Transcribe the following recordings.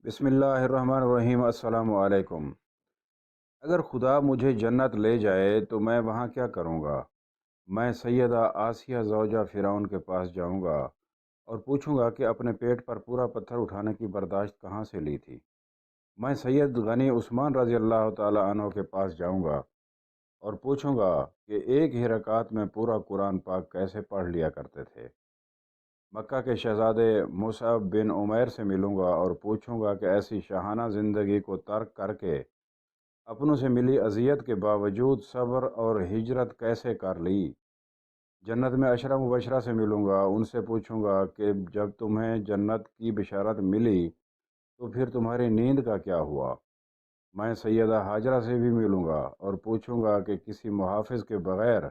بسم اللہ الرحمن الرحیم۔ السلام علیکم۔ اگر خدا مجھے جنت لے جائے تو میں وہاں کیا کروں گا؟ میں سیدہ آسیہ زوجہ فرعون کے پاس جاؤں گا اور پوچھوں گا کہ اپنے پیٹ پر پورا پتھر اٹھانے کی برداشت کہاں سے لی تھی۔ میں سید غنی عثمان رضی اللہ تعالی عنہ کے پاس جاؤں گا اور پوچھوں گا کہ ایک ہی رکعت میں پورا قرآن پاک کیسے پڑھ لیا کرتے تھے۔ مکہ کے شہزادے مصعب بن عمیر سے ملوں گا اور پوچھوں گا کہ ایسی شاہانہ زندگی کو ترک کر کے اپنوں سے ملی اذیت کے باوجود صبر اور ہجرت کیسے کر لی۔ جنت میں عشرہ مبشرہ سے ملوں گا، ان سے پوچھوں گا کہ جب تمہیں جنت کی بشارت ملی تو پھر تمہاری نیند کا کیا ہوا۔ میں سیدہ حاجرہ سے بھی ملوں گا اور پوچھوں گا کہ کسی محافظ کے بغیر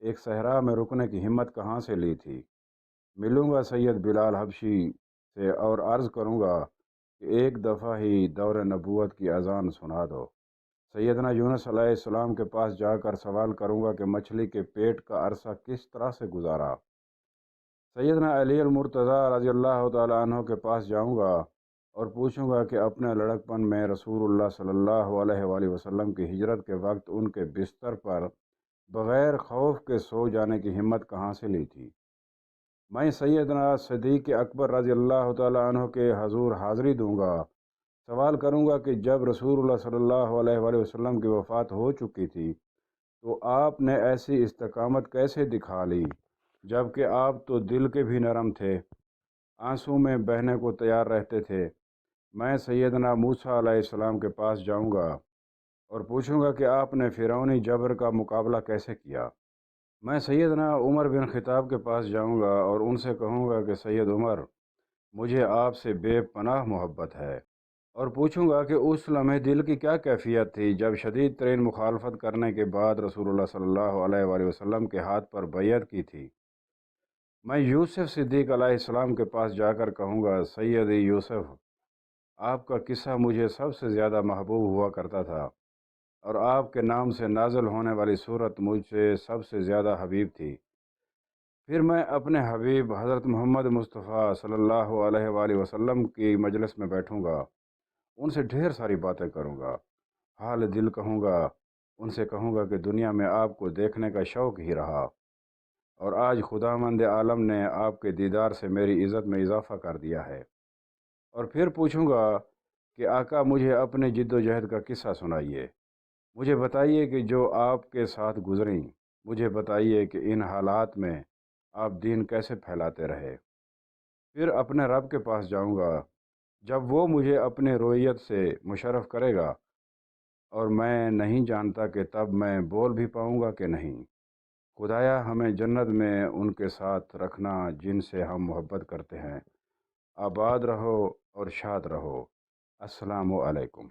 ایک صحرا میں رکنے کی ہمت کہاں سے لی تھی۔ ملوں گا سید بلال حبشی سے اور عرض کروں گا کہ ایک دفعہ ہی دور نبوت کی اذان سنا دو۔ سیدنا یونس علیہ السلام کے پاس جا کر سوال کروں گا کہ مچھلی کے پیٹ کا عرصہ کس طرح سے گزارا۔ سیدنا علی المرتضیٰ رضی اللہ تعالی عنہ کے پاس جاؤں گا اور پوچھوں گا کہ اپنے لڑکپن میں رسول اللہ صلی اللہ علیہ وآلہ وسلم کی ہجرت کے وقت ان کے بستر پر بغیر خوف کے سو جانے کی ہمت کہاں سے لی تھی۔ میں سیدنا صدیق اکبر رضی اللہ تعالی عنہ کے حضور حاضری دوں گا، سوال کروں گا کہ جب رسول اللہ صلی اللہ علیہ وآلہ وسلم کی وفات ہو چکی تھی تو آپ نے ایسی استقامت کیسے دکھا لی، جبکہ آپ تو دل کے بھی نرم تھے، آنسوں میں بہنے کو تیار رہتے تھے۔ میں سیدنا موسیٰ علیہ السلام کے پاس جاؤں گا اور پوچھوں گا کہ آپ نے فرعونی جبر کا مقابلہ کیسے کیا۔ میں سیدنا عمر بن خطاب کے پاس جاؤں گا اور ان سے کہوں گا کہ سید عمر، مجھے آپ سے بے پناہ محبت ہے، اور پوچھوں گا کہ اس لمحے دل کی کیا کیفیت تھی جب شدید ترین مخالفت کرنے کے بعد رسول اللہ صلی اللہ علیہ وآلہ وسلم کے ہاتھ پر بیعت کی تھی۔ میں یوسف صدیق علیہ السلام کے پاس جا کر کہوں گا سید یوسف، آپ کا قصہ مجھے سب سے زیادہ محبوب ہوا کرتا تھا اور آپ کے نام سے نازل ہونے والی صورت مجھ سے سب سے زیادہ حبیب تھی۔ پھر میں اپنے حبیب حضرت محمد مصطفیٰ صلی اللہ علیہ وآلہ وسلم کی مجلس میں بیٹھوں گا، ان سے ڈھیر ساری باتیں کروں گا، حال دل کہوں گا، ان سے کہوں گا کہ دنیا میں آپ کو دیکھنے کا شوق ہی رہا اور آج خداوند عالم نے آپ کے دیدار سے میری عزت میں اضافہ کر دیا ہے۔ اور پھر پوچھوں گا کہ آقا مجھے اپنے جد و جہد کا قصہ سنائیے، مجھے بتائیے کہ جو آپ کے ساتھ گزریں، مجھے بتائیے کہ ان حالات میں آپ دین کیسے پھیلاتے رہے۔ پھر اپنے رب کے پاس جاؤں گا جب وہ مجھے اپنے رویت سے مشرف کرے گا، اور میں نہیں جانتا کہ تب میں بول بھی پاؤں گا کہ نہیں۔ خدایا ہمیں جنت میں ان کے ساتھ رکھنا جن سے ہم محبت کرتے ہیں۔ آباد رہو اور شاد رہو۔ السلام علیکم۔